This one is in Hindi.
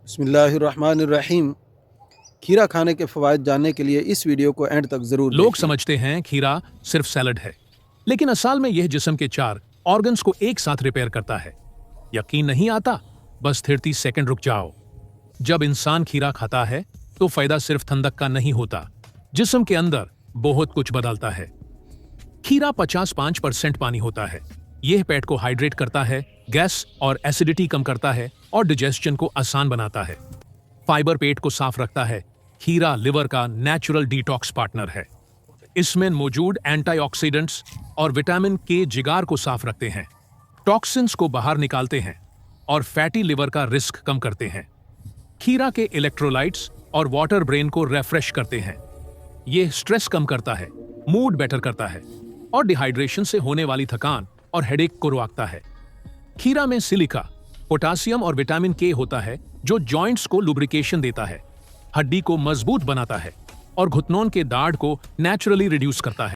बिस्मिल्लाहिर्रहमानिर्रहीम। खीरा खाने के फ़वाइद जानने के लिए इस वीडियो को एंड तक ज़रूर लोग देखिए। समझते हैं खीरा सिर्फ सैलड है, लेकिन असल में यह जिस्म के 4 ऑर्गन्स को एक साथ रिपेयर करता है। यकीन नहीं आता? बस 30 सेकंड रुक जाओ। जब इंसान खीरा खाता है तो फायदा सिर्फ ठंडक का नहीं होता, जिस्म के अंदर बहुत कुछ बदलता है। खीरा 55% पानी होता है। यह पेट को हाइड्रेट करता है, गैस और एसिडिटी कम करता है और डिजेस्शन को आसान बनाता है। फाइबर पेट को साफ रखता है। खीरा लिवर का नेचुरल डिटॉक्स पार्टनर है। इसमें मौजूद एंटीऑक्सीडेंट्स और विटामिन के जिगर को साफ रखते हैं, टॉक्सिन्स को बाहर निकालते हैं और फैटी लिवर का रिस्क कम करते हैं। खीरा के इलेक्ट्रोलाइट्स और वाटर ब्रेन को रिफ्रेश करते हैं। यह स्ट्रेस कम करता है, मूड बेटर करता है और डिहाइड्रेशन से होने वाली थकान और हेडेक को रोकता है। खीरा में सिलिका, पोटासियम और विटामिन के होता है जो जॉइंट्स को लुब्रिकेशन देता है, हड्डी को मजबूत बनाता है और घुटनों के दर्द को नेचुरली रिड्यूस करता है।